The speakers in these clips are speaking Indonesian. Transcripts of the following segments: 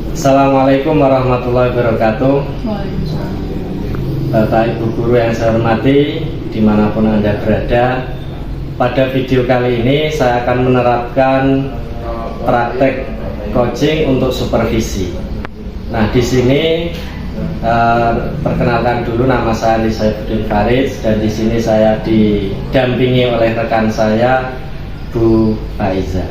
Assalamualaikum warahmatullahi wabarakatuh. Waalaikumsalam. Bapak Ibu guru yang saya hormati, dimanapun Anda berada, pada video kali ini saya akan menerapkan praktek coaching untuk supervisi. Nah, di sini perkenalkan dulu, nama saya Andi Saifuddin Farid, dan di sini saya didampingi oleh rekan saya Bu Faiza.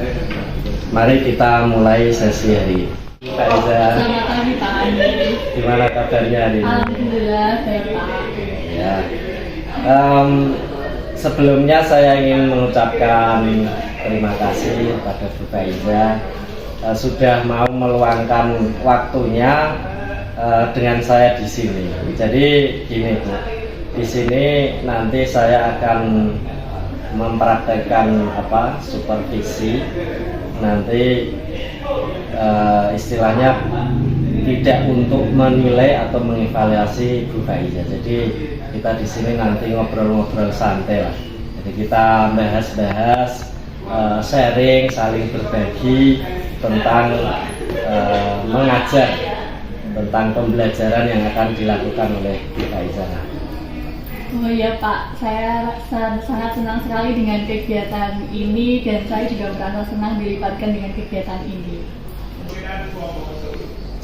Mari kita mulai sesi hari ini. Faiza, Selamat pagi Pak Andi. gimana kabarnya hari ini? Alhamdulillah baik Pak. Ya. Sebelumnya saya ingin mengucapkan terima kasih kepada Bu Faiza sudah mau meluangkan waktunya dengan saya di sini. Jadi gini Bu, di sini nanti saya akan mempraktekkan supervisi. Nanti istilahnya tidak untuk menilai atau mengevaluasi Bu Faiza. Jadi kita di sini nanti ngobrol-ngobrol santai lah. Jadi kita bahas-bahas, sharing, saling berbagi tentang mengajar, tentang pembelajaran yang akan dilakukan oleh Bu Faiza. Oh iya Pak, saya sangat senang sekali dengan kegiatan ini dan saya juga merasa senang dilibatkan dengan kegiatan ini.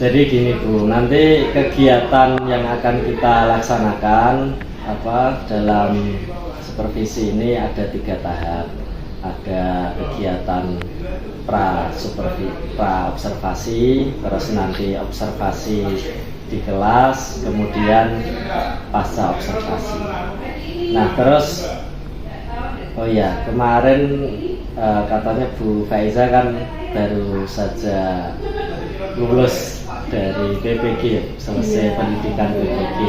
Jadi gini Bu, nanti kegiatan yang akan kita laksanakan dalam supervisi ini ada 3 tahap. Ada kegiatan pra observasi, terus nanti observasi di kelas, kemudian pasca observasi. Nah terus, oh ya, kemarin katanya Bu Faiza kan baru saja lulus dari PPG, selesai pendidikan PPG.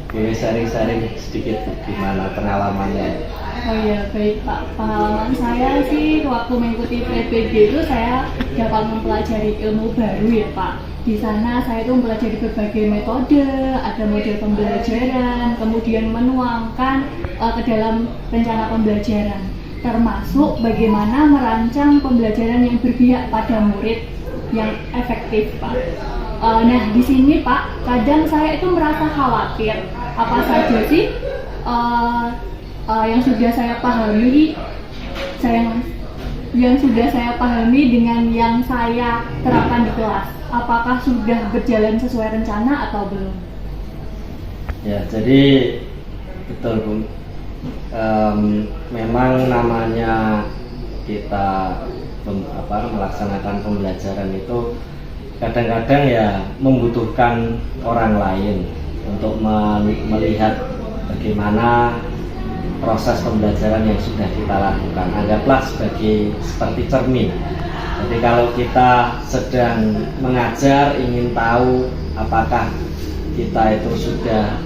Boleh sharing-sharing sedikit Bu, gimana pengalamannya? Oh iya baik Pak, pengalaman saya sih waktu mengikuti PPG itu saya dapat mempelajari ilmu baru ya Pak. Di sana saya itu mempelajari berbagai metode, ada model pembelajaran, kemudian menuangkan ke dalam rencana pembelajaran, termasuk bagaimana merancang pembelajaran yang berpihak pada murid yang efektif Pak. Nah di sini Pak, kadang saya itu merasa khawatir apa saja sih yang sudah saya pahami, yang sudah saya pahami dengan yang saya terapkan di kelas, apakah sudah berjalan sesuai rencana atau belum? Ya, jadi betul Bu. Memang namanya kita melaksanakan pembelajaran itu kadang-kadang ya membutuhkan orang lain untuk melihat bagaimana proses pembelajaran yang sudah kita lakukan. Anggaplah seperti cermin. Jadi kalau kita sedang mengajar, ingin tahu apakah kita itu sudah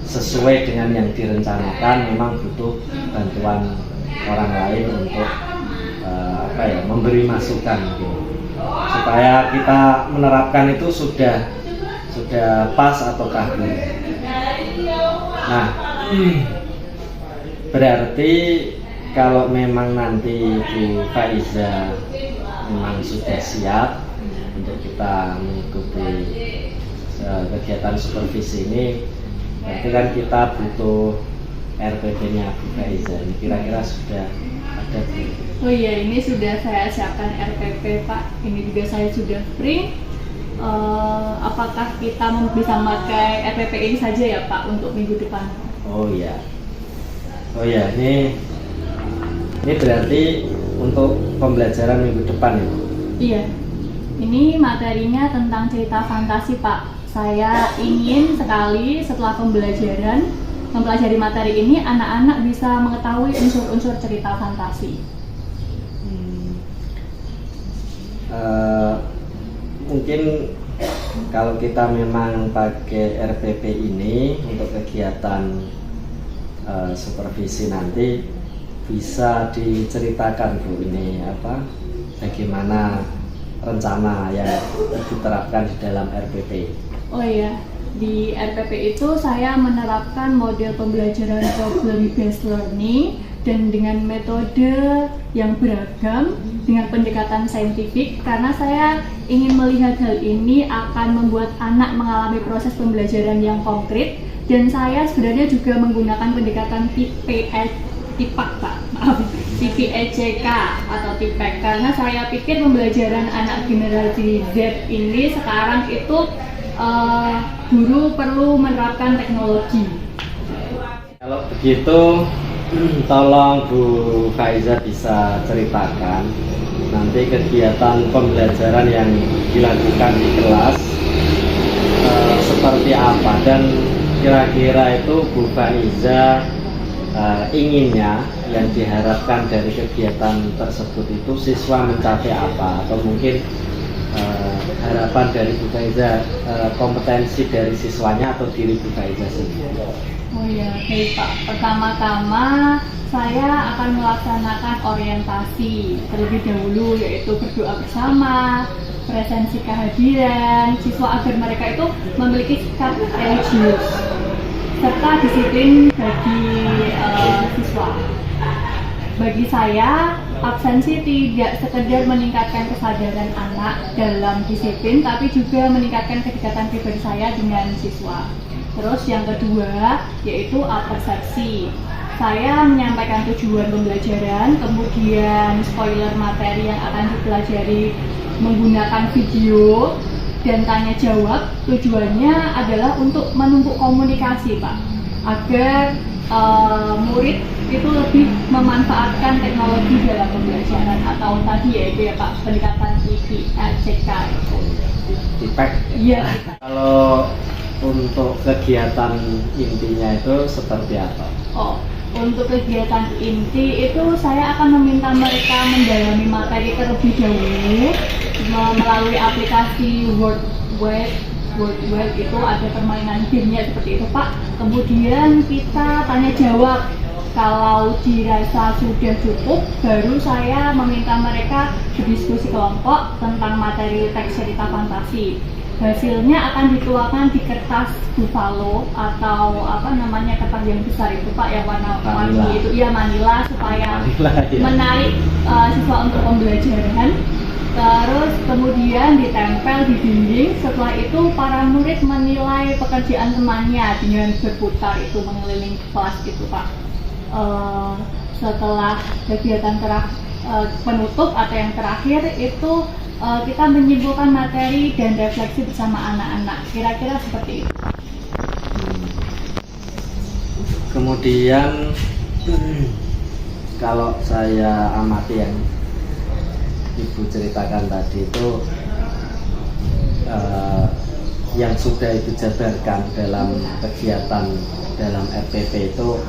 sesuai dengan yang direncanakan, memang butuh bantuan orang lain untuk memberi masukan gitu, supaya kita menerapkan itu sudah pas ataukah belum. Nah, berarti kalau memang nanti Bu Faiza memang sudah siap untuk kita mengikuti kegiatan supervisi ini, berarti kan kita butuh RPP-nya Bu Faiza. Ini kira-kira sudah ada Bu? Oh iya, ini sudah saya siapkan RPP Pak. Ini juga saya sudah print. Apakah kita bisa memakai RPP ini saja ya Pak untuk minggu depan? Oh iya, ini berarti untuk pembelajaran minggu depan ya Bu? Iya, ini materinya tentang cerita fantasi Pak. Saya ingin sekali setelah mempelajari materi ini, anak-anak bisa mengetahui unsur-unsur cerita fantasi. Mungkin kalau kita memang pakai RPP ini untuk kegiatan supervisi nanti, bisa diceritakan Bu ini bagaimana rencana yang diterapkan di dalam RPP. Oh iya, di RPP itu saya menerapkan model pembelajaran problem based learning dan dengan metode yang beragam dengan pendekatan saintifik, karena saya ingin melihat hal ini akan membuat anak mengalami proses pembelajaran yang konkret, dan saya sebenarnya juga menggunakan pendekatan TPECK atau TPEC, karena saya pikir pembelajaran anak generasi Z ini sekarang itu guru perlu menerapkan teknologi. Kalau begitu, tolong Bu Faiza bisa ceritakan nanti kegiatan pembelajaran yang dilakukan di kelas seperti apa, dan kira-kira itu Bu Faiza inginnya yang diharapkan dari kegiatan tersebut itu siswa mencapai apa, atau mungkin harapan dari Bu Faiza, kompetensi dari siswanya atau diri Bu Faiza sendiri. Oh ya, baik Pak. Pertama-tama saya akan melaksanakan orientasi terlebih dahulu, yaitu berdoa bersama, presensi kehadiran siswa agar mereka itu memiliki sikap religius serta disiplin bagi siswa. Bagi saya, absensi tidak sekedar meningkatkan kesadaran anak dalam disiplin, tapi juga meningkatkan kedekatan pribadi saya dengan siswa. Terus yang kedua, yaitu persepsi. Saya menyampaikan tujuan pembelajaran, kemudian spoiler materi yang akan dipelajari menggunakan video dan tanya jawab. Tujuannya adalah untuk menumpuk komunikasi, Pak, agar murid itu lebih memanfaatkan teknologi dalam pembelajaran, atau tadi yaitu ya Pak, pendekatan TPECK. TPEC. Iya. Kalau untuk kegiatan intinya itu seperti apa? Oh, untuk kegiatan inti itu saya akan meminta mereka mendalami materi terlebih dahulu melalui aplikasi WordWeb itu ada permainan gamenya seperti itu Pak. Kemudian kita tanya jawab. Kalau dirasa sudah cukup, baru saya meminta mereka berdiskusi kelompok tentang materi teks cerita fantasi. Hasilnya akan dituangkan di kertas buffalo atau kertas yang besar itu Pak, yang warna-warni itu, ya Manila, supaya menarik siswa untuk pembelajaran. Terus kemudian ditempel di dinding. Setelah itu para murid menilai pekerjaan temannya dengan berputar itu mengelilingi kelas itu Pak. Setelah kegiatan penutup atau yang terakhir itu kita menyimpulkan materi dan refleksi bersama anak-anak. Kira-kira seperti itu. Kemudian kalau saya amati yang Ibu ceritakan tadi itu yang sudah Ibu jabarkan dalam kegiatan dalam RPP itu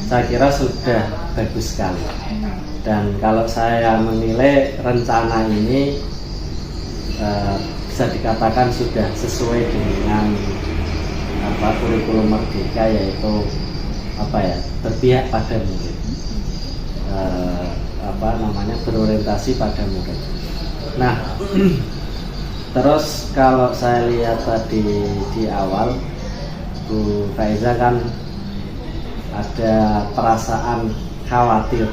saya kira sudah bagus sekali. Dan kalau saya menilai rencana ini bisa dikatakan sudah sesuai dengan kurikulum Merdeka, yaitu berpihak pada murid, berorientasi pada murid. Nah, terus kalau saya lihat tadi di awal Bu Faiza kan ada perasaan khawatir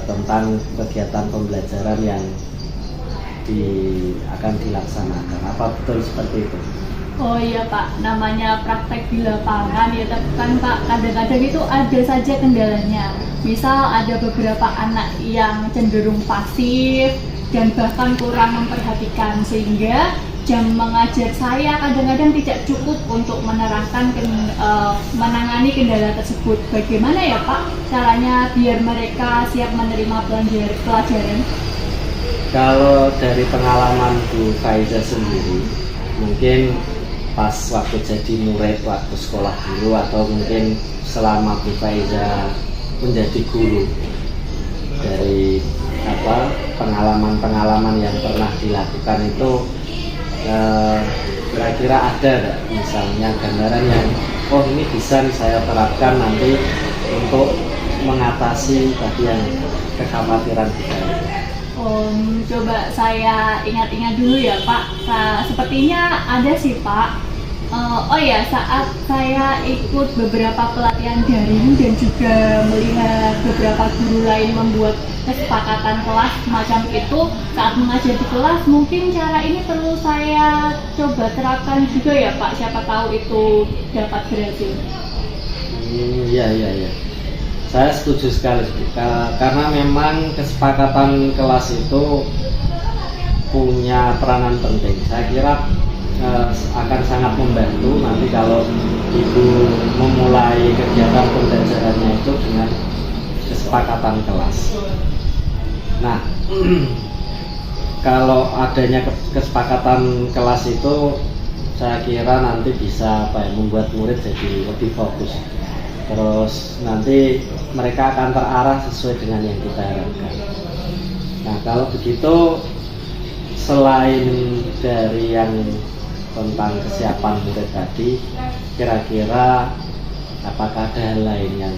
tentang kegiatan pembelajaran yang akan dilaksanakan. Apa betul seperti itu? Oh iya Pak, namanya praktek di lapangan ya kan Pak, kadang-kadang itu ada saja kendalanya. Misal ada beberapa anak yang cenderung pasif dan bahkan kurang memperhatikan, sehingga jam mengajar saya kadang-kadang tidak cukup untuk menangani kendala tersebut. Bagaimana ya Pak caranya biar mereka siap menerima pelajaran? Kalau dari pengalaman Bu Faiza sendiri, mungkin pas waktu jadi murid, waktu sekolah guru, atau mungkin selama Bu Faiza menjadi guru, dari pengalaman-pengalaman yang pernah dilakukan itu, kira-kira ada nggak misalnya gambaran yang ini bisa saya terapkan nanti untuk mengatasi tadi yang kekhawatiran kita? Coba saya ingat-ingat dulu ya Pak. Sepertinya ada sih Pak. Oh ya, saat saya ikut beberapa pelatihan daring dan juga melihat beberapa guru lain membuat kesepakatan kelas semacam itu, saat mengajar di kelas mungkin cara ini perlu saya coba terapkan juga ya Pak. Siapa tahu itu dapat berhasil. Iya. Saya setuju sekali karena memang kesepakatan kelas itu punya peranan penting. Saya kira akan sangat membantu nanti kalau ibu memulai kegiatan pembelajarannya itu dengan kesepakatan kelas. Nah, kalau adanya kesepakatan kelas itu, saya kira nanti bisa membuat murid jadi lebih fokus. Terus nanti mereka akan terarah sesuai dengan yang kita harapkan. Nah, kalau begitu, selain dari yang tentang kesiapan murid tadi, kira-kira apakah ada hal lain yang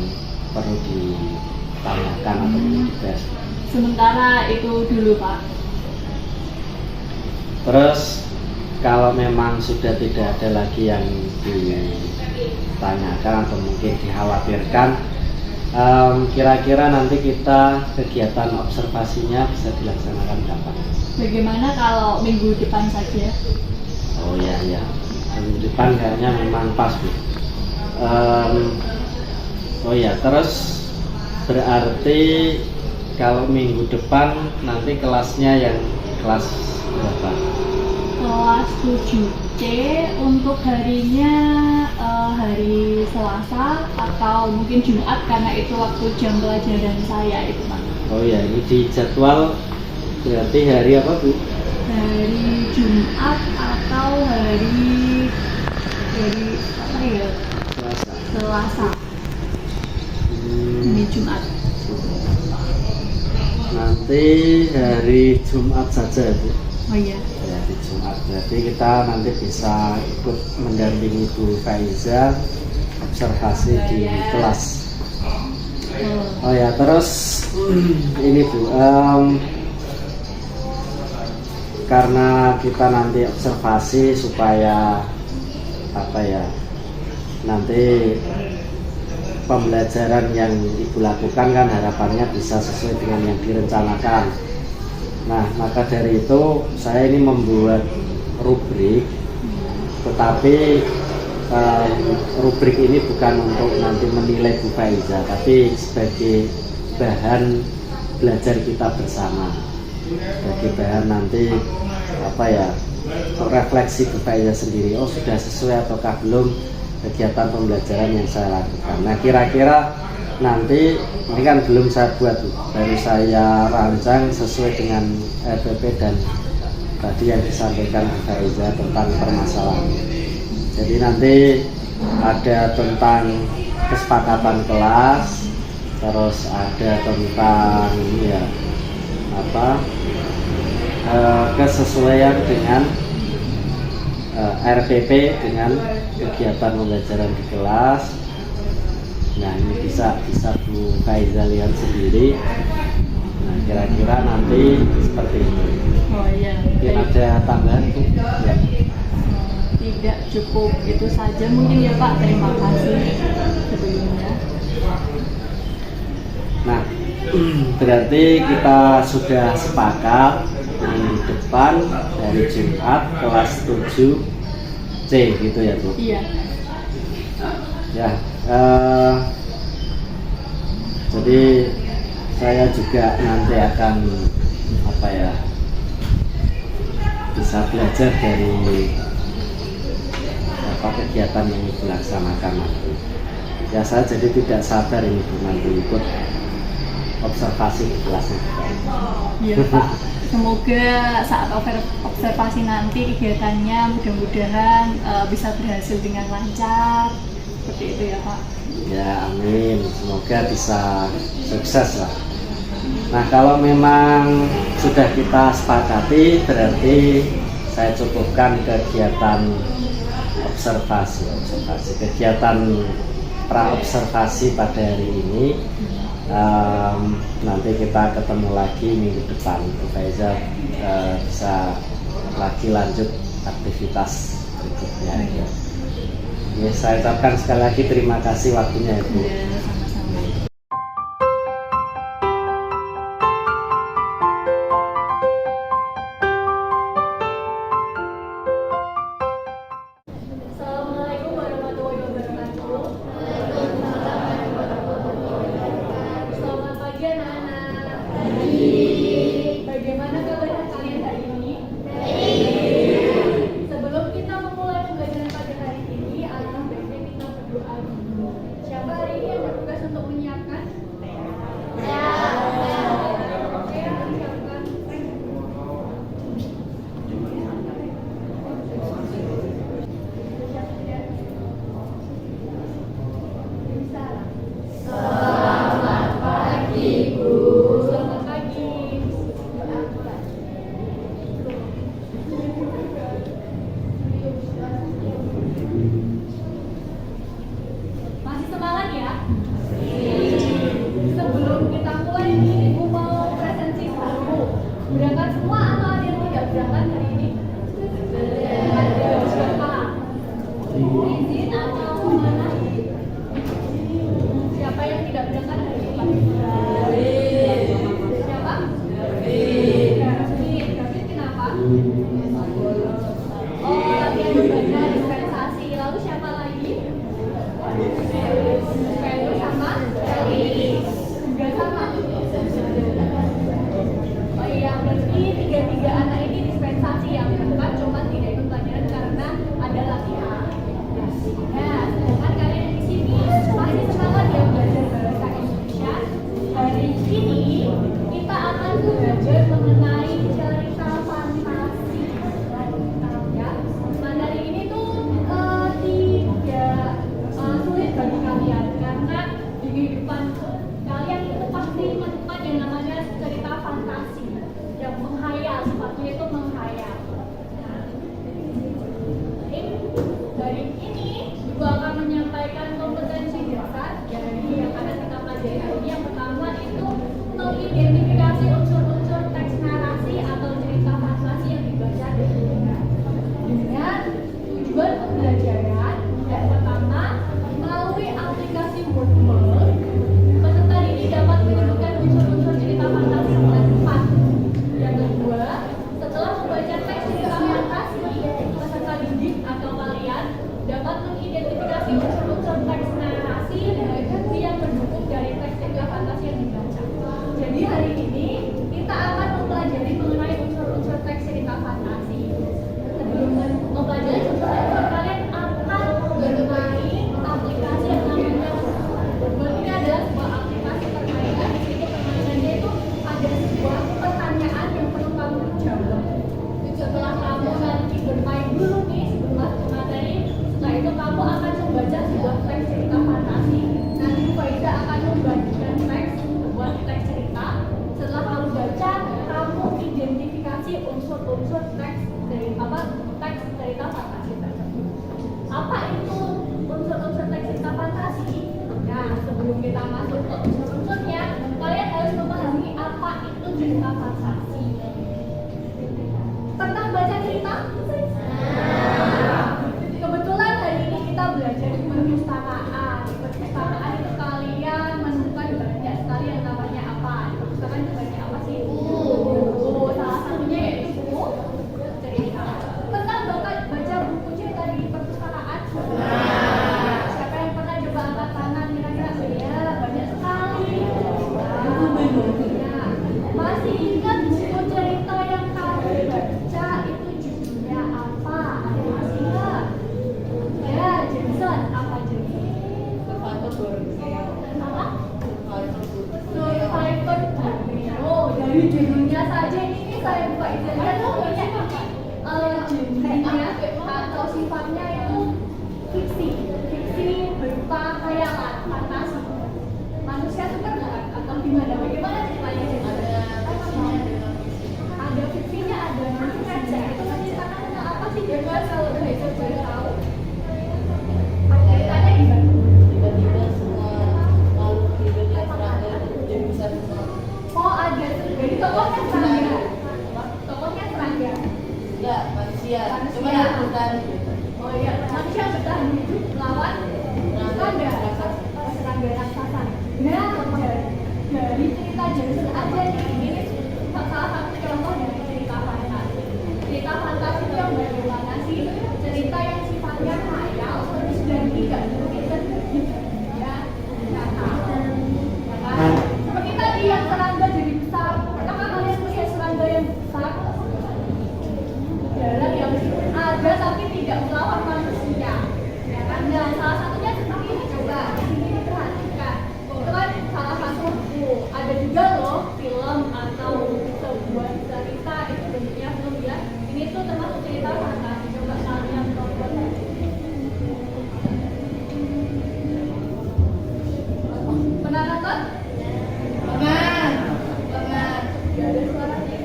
perlu ditanyakan atau dibahas? Sementara itu dulu Pak. Terus kalau memang sudah tidak ada lagi yang ditanyakan atau mungkin dikhawatirkan, kira-kira nanti kita kegiatan observasinya bisa dilaksanakan kapan? Bagaimana kalau minggu depan saja? Oh ya, minggu depan kayaknya memang pas Bu. Oh ya, terus berarti kalau minggu depan nanti kelasnya yang kelas berapa? Kelas 7C untuk harinya hari Selasa atau mungkin Jumat karena itu waktu jam pelajaran saya itu Pak. Oh ya, ini di jadwal berarti hari apa Bu? Hari Jumat atau hari apa ya? Selasa. Ini Jumat. Nanti hari Jumat saja Bu. Oh iya. Hari Jumat. Berarti kita nanti bisa ikut mendampingi Bu Faiza observasi di kelas. Oh ya, terus ini Bu, karena kita nanti observasi supaya nanti pembelajaran yang ibu lakukan kan harapannya bisa sesuai dengan yang direncanakan. Nah, maka dari itu saya ini membuat rubrik, tetapi rubrik ini bukan untuk nanti menilai Bu Faiza, tapi sebagai bahan belajar kita bersama, sebagai bahan nanti refleksi Bu Faiza sendiri. Oh, sudah sesuai ataukah belum kegiatan pembelajaran yang saya lakukan. Nah, kira-kira nanti ini kan belum saya buat, baru saya rancang sesuai dengan RPP dan tadi yang disampaikan Bu Faiza tentang permasalahan. Jadi nanti ada tentang kesepakatan kelas, terus ada tentang kesesuaian dengan RPP dengan kegiatan pembelajaran di kelas. Nah, ini bisa Bu Faiza lihat sendiri. Nah, kira-kira nanti seperti ini. Oh iya. Mungkin ada tambahan Bu? Ya. Tidak, cukup itu saja mungkin ya Pak. Terima kasih sebelumnya. Nah, berarti kita sudah sepakat minggu depan hari Jumat kelas 7C gitu ya Bu? Iya. Ya, jadi saya juga nanti akan bisa belajar dari kegiatan yang Ibu laksanakan nanti. Ya, saya jadi tidak sabar ini Bu nanti ikut observasi di kelasnya. Iya Pak, semoga saat observasi nanti kegiatannya mudah-mudahan bisa berhasil dengan lancar. Seperti itu ya Pak. Ya, amin. Semoga bisa sukses lah. Nah, kalau memang sudah kita sepakati, berarti saya cukupkan kegiatan observasi, kegiatan pra-observasi pada hari ini. Nanti kita ketemu lagi minggu depan. Bu Faiza bisa lagi lanjut aktivitas berikutnya ya. Ya, saya ucapkan sekali lagi terima kasih waktunya Ibu. Ya, sama-sama. Assalamualaikum warahmatullahi wabarakatuh. Selamat pagi anak-anak. Bagaimana kabar kalian hari ini? Sebelum kita memulai pembelajaran pada hari ini, alangkah baiknya kita berdoa dulu. Siapa hari ini yang bertugas untuk menyiapkan? Oke, siapkan. Selamat pagi, Bu. Selamat pagi. Masih semangat ya? Sebelum kita mulai nih, Ibu mau presentasi dulu. Berangkat semua atau ada yang tidak berangkat hari ini? Ada siapa? Izin atau mana? Siapa yang tidak berangkat hari ini? Siapa? David kenapa? Oh, latihan membaca dispensasi. Lalu siapa lagi? Pedro sama Eli juga sama. Oh iya, berarti tiga anak ini dispensasi yang berangkat, cuma tidak ikut pelajaran karena ada latihan. Nah, sedangkan kalian yang di sini masih semangat ya belajar bahasa Indonesia. Hari ini kita akan belajar mengenai cerita fantasi. Ya, materi ini tuh tidak sulit bagi kalian karena di kehidupan kalian itu pasti menemukan yang namanya cerita fantasi yang menghayal, sifatnya itu menghayal. Nah, dari ini Ibu akan menyampaikan kompetensi dasar dari yang akan kita pelajari hari ini. Yang pertama itu mengidentifikasi unsur-unsur teks narasi atau cerita fantasi yang dibaca dengan tujuan pembelajaran. Yang pertama, melalui aplikasi Wordmark, peserta ini dapat menemukan unsur-unsur cerita fantasi dengan cepat. Yang kedua, setelah membaca teks cerita fantasi, peserta didik atau kalian dapat mengidentifikasi unsur-unsur teks narasi dan bukti yang mendukung dari teks cerita fantasi yang dibaca. Jadi hari ini kita akan mempelajari mengenai unsur-unsur teks cerita fantasi. Sebelum mempelajari unsur-unsur, kalian akan mengenai aplikasi yang namanya Wordmark. Ini adalah sebuah aplikasi permainan. Di situ permainannya itu ada sebuah pertanyaan yang perlu kamu jawab. Setelah kamu nanti bermain dulu nih sebelum masuk ke materi, setelah itu kamu akan membaca sebuah teks cerita fantasi. Nanti Bu Faiza akan membagikan teks sebuah teks cerita. Setelah kamu baca, kamu identifikasi unsur-unsur teks dari teks cerita fantasi tersebut. Apa itu unsur-unsur teks cerita fantasi? Nah, sebelum kita masuk ke unsur-unsurnya, kalian harus memahami apa itu cerita fantasi. Pernah baca cerita? Kebetulan hari ini kita belajar di perpustakaan. Di perpustakaan itu kalian menemukan banyak sekali yang namanya apa? Di perpustakaan itu banyak apa sih? Salah satunya yaitu buku cerita. Pernah baca buku cerita di perpustakaan? Siapa yang pernah coba angkat tangan kira-kira? Ya, banyak sekali. Nah, masih ingat buku cerita yang kamu baca itu judulnya apa? Ada yang masih ingat? Ya, Jason, apa jadi? Apa? Survivor Borneo. Dari judulnya saja ini saya buka itu lihat jenisnya atau sifatnya itu fiksi berupa khayalan, fantasi. Manusia suka nggak? Atau gimana? Bagaimana ceritanya? Ada fiksinya, ada manusia. Itu menceritakan tentang apa sih? Jangan kalau udah itu boleh tahu. Ceritanya gimana? Tiba-tiba semua makhluk hidup yang seragam Enggak, manusia. Manusia. Cuma yang bertahan. Oh iya, manusia bertahan hidup melawan serangga raksasa. Nah, dari cerita Jason aja nih, ini salah satu contoh dari cerita fantasi. Cerita fantasi itu yang bagaimana sih? Cerita yang sifatnya khayal terus dan tidak mungkin terjadi ya nyata. Ya kan? Seperti tadi yang serangga jadi besar. Apakah kalian melihat serangga yang besar? Jarang ya, meskipun ada tapi tidak melawan manusia. Ya kan? Dan salah satunya seperti ini, coba di sini diperhatikan. Itu kan salah satu buku. Ada juga loh film atau sebuah cerita itu bentuknya film ya. Ini tuh termasuk cerita fantasi. Coba kalian tonton. Pernah nonton? Pernah. Pernah. Gak ada suaranya.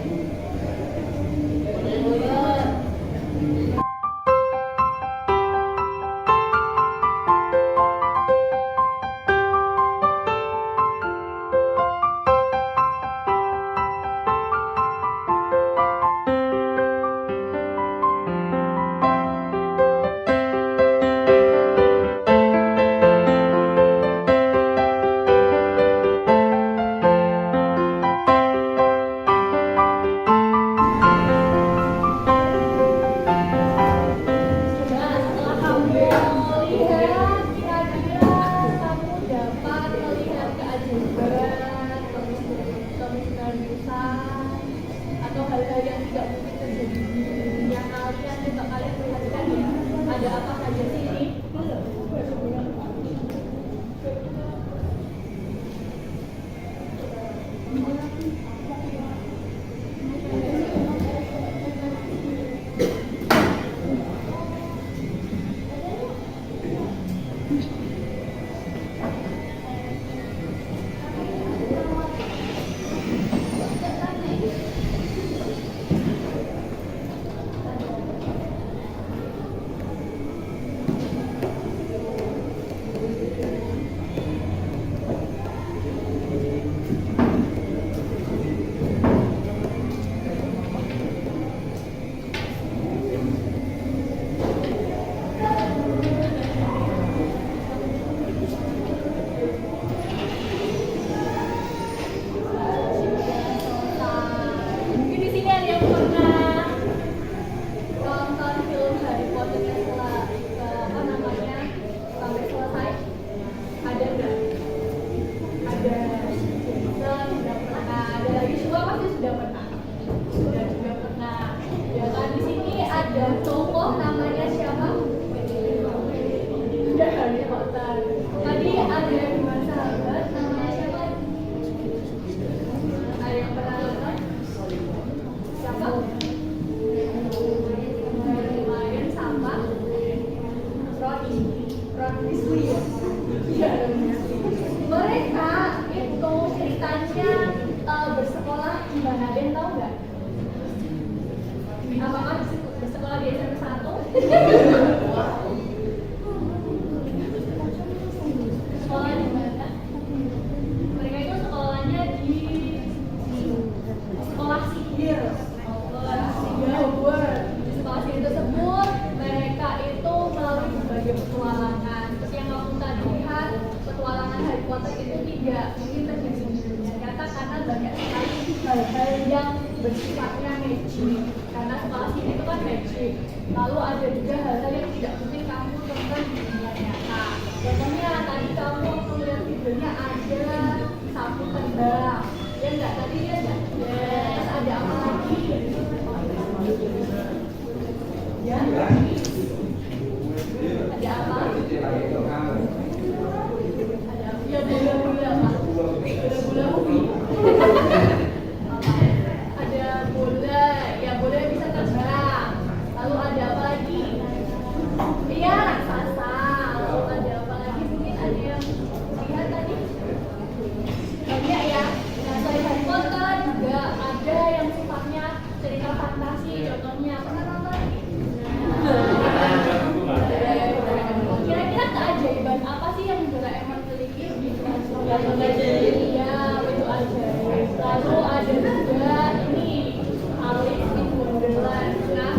Nah, setelah kamu lihat, kira-kira kamu dapat melihat keajaiban, kemisteriusan, atau hal-hal yang tidak mungkin terjadi di dunia kalian. Coba kalian perhatikan ya, ada apa saja sih ini? Mungkin di sini ada yang pernah nonton film Harry Potter yang apa namanya sampai selesai? Ada nggak? Ada. Sudah pernah. Ada lagi juga pasti sudah pernah. Sudah juga pernah. Ya kan di sini ada tokoh namanya siapa? Sudah Harry Potter. Tadi ada dua sahabat namanya siapa? Ada yang pernah nonton? Siapa? Lion sama Ron Weasley ya? Iya, Ron Weasley. Mereka itu ceritanya bersekolah di mana? Ada yang tahu nggak? Apakah bersekolah di SMP 1? Sekolah di mana? Mereka itu sekolahnya di sekolah sihir. Di sekolah sihir tersebut mereka itu melalui berbagai petualangan. Seperti yang kamu tadi lihat, petualangan Harry Potter itu tidak mungkin terjadi di dunia nyata karena banyak sekali hal-hal yang bersifatnya magic. Karena sekolah sihir itu kan magic. Lalu ada juga hal-hal yang tidak mungkin kamu temukan di dunia nyata. Contohnya tadi kamu melihat videonya ada sapu terbang. Ya enggak, tadi dia ada. Terus ada apa lagi? Ya. Ada apa? Ya bola-bola Pak. Bola-bola ubi. Ada bola, ya bola yang bisa terbang. Lalu ada apa lagi? Iya, raksasa. Lalu ada apa lagi? Mungkin ada yang lihat tadi? Banyak ya. Nah, selain Harry Potter juga ada yang sifatnya cerita fantasi. Contohnya pernah nonton? Kira-kira keajaiban apa sih yang Doraemon miliki? Iya, itu ajaib. Lalu ada juga ini Alice in Wonderland. Nah,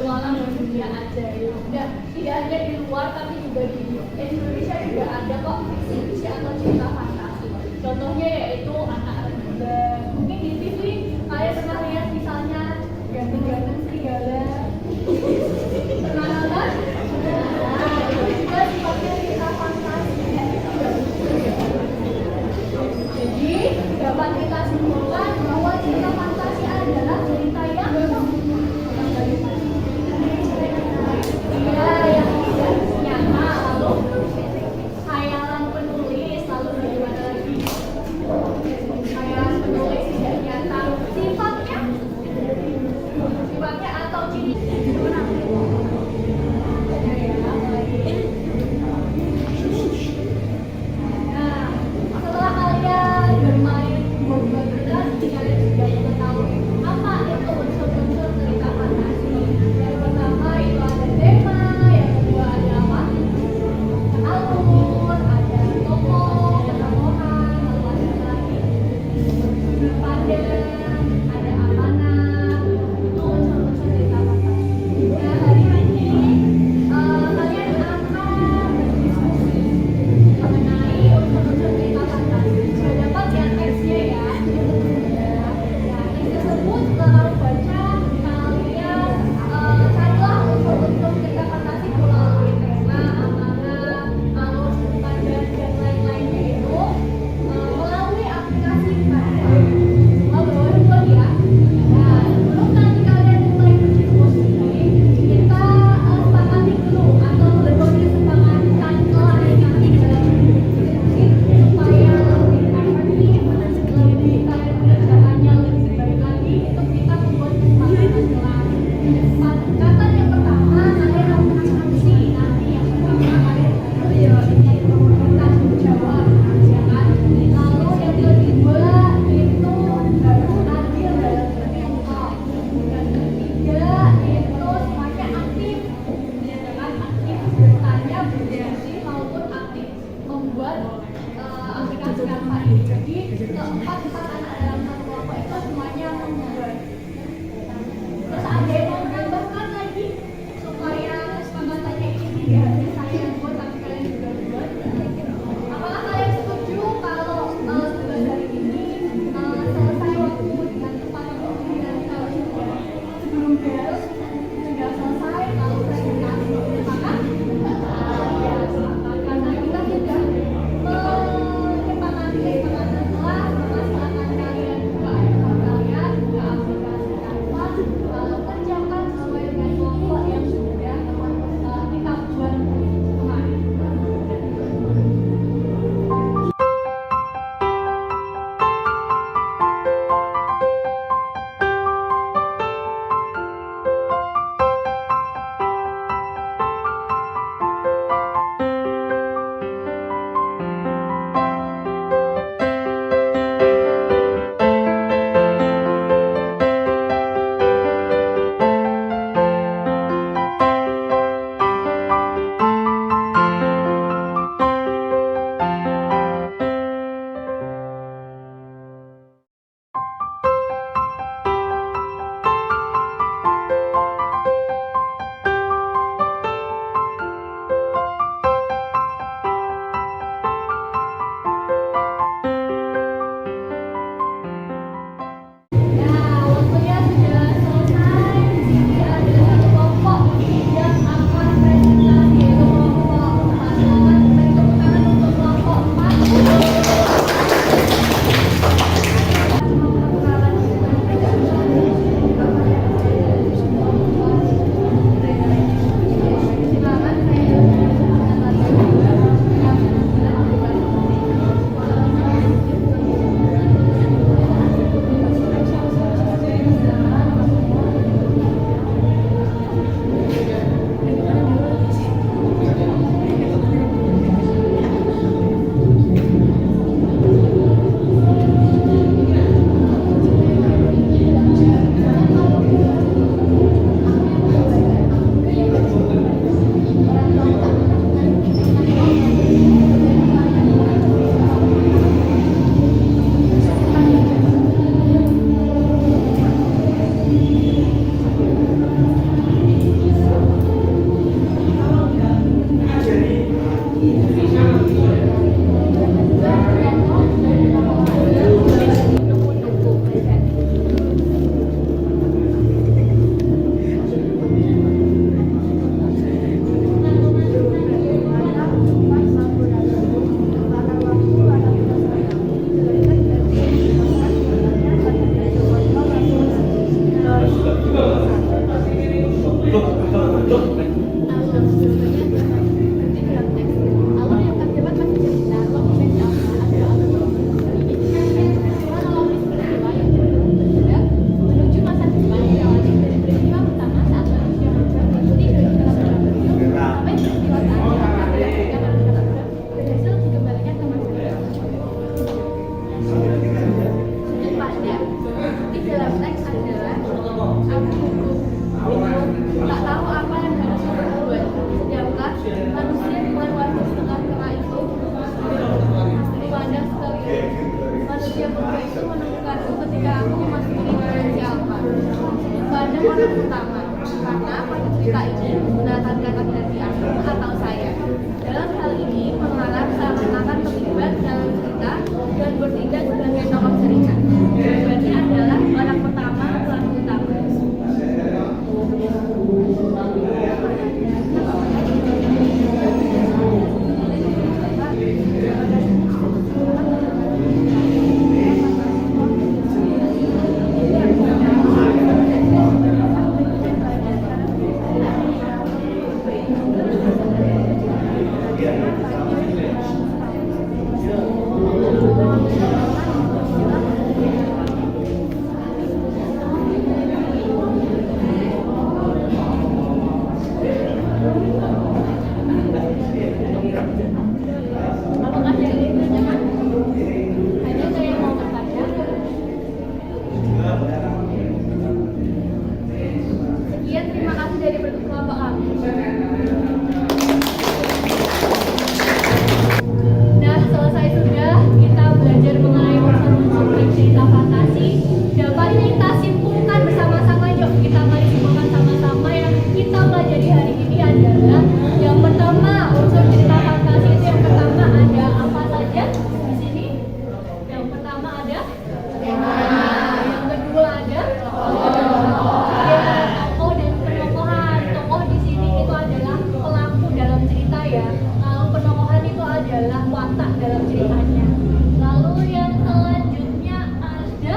petualang dan dunia ajaib. Dan tidak hanya di luar tapi juga di Indonesia juga ada kok fiksi atau cerita fantasi. Contohnya yaitu Anak Rembulan. Mungkin di TV kalian pernah lihat misalnya Ganteng-ganteng Serigala. Pernah nonton? Nah, itu juga sifatnya cerita fantasi. Jadi dapat kita simpulkan bahwa cerita fantasi adalah cerita yang yang tidak nyata, lalu khayalan penulis, lalu bagaimana lagi? Khayalan penulis orang utama karena pada cerita ini menggunakan kata ganti aku atau saya. Dalam hal ini pengarang seakan-akan terlibat dalam cerita dan bertindak sebagai tokoh cerita. Berarti adalah orang pertama pelaku utama. Apakah ada yang ditanyakan? Ada saya mau bertanya. Sekian, terima kasih dari kelompok kami. Nah, selesai sudah kita belajar mengenai unsur-unsur dari cerita fantasi. Dapat kita simpulkan bersama-sama. Yuk kita mari simpulkan sama-sama yang kita pelajari hari ini adalah yang pertama, unsur cerita fantasi itu yang pertama ada apa saja di sini? Yang pertama ada tema, yang kedua ada tokoh dan penokohan. Tokoh di sini itu adalah pelaku dalam cerita ya. Lalu penokohan itu adalah watak dalam ceritanya. Lalu yang selanjutnya ada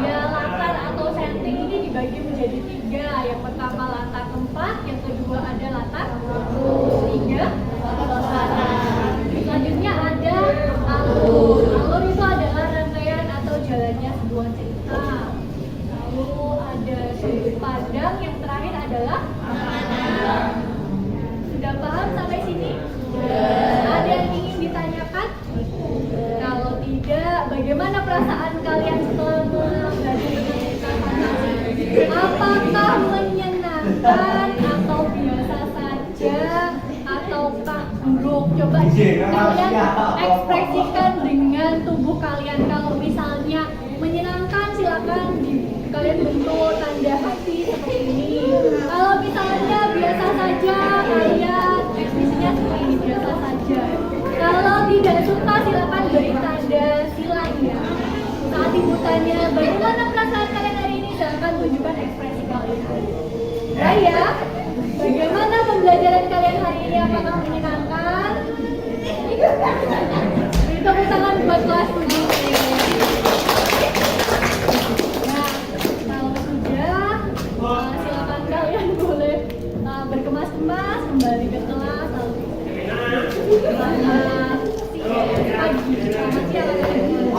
ya, latar atau setting ini dibagi menjadi 3. Yang pertama latar tempat, yang kedua ada latar, tiga selanjutnya ada alur. Alur itu adalah rangkaian atau jalannya sebuah cerita. Lalu ada sudut pandang, yang terakhir adalah makna. Sudah paham sampai sini? Ada yang ingin ditanyakan? Kalau tidak, bagaimana perasaan kalian setelah belajar dengan cerita fantasi? Apakah menyenangkan atau biasa saja ataukah buruk? Coba kalian ekspresikan dengan tubuh kalian. Kalau misalnya menyenangkan, silakan kalian bentuk tanda hati seperti ini. Kalau misalnya biasa saja, kalian ekspresinya seperti ini, biasa saja. Kalau tidak suka, silakan beri tanda silang ya. Saat ibu tanya bagaimana perasaan kalian hari ini, silakan tunjukkan ekspresi kalian. Ya, bagaimana pembelajaran kalian hari ini? Apakah menyenangkan? Beri tepuk tangan buat kelas 7. Nah, kalau sudah, silakan kalian boleh berkemas-kemas kembali ke kelas. Selamat pagi, selamat siang.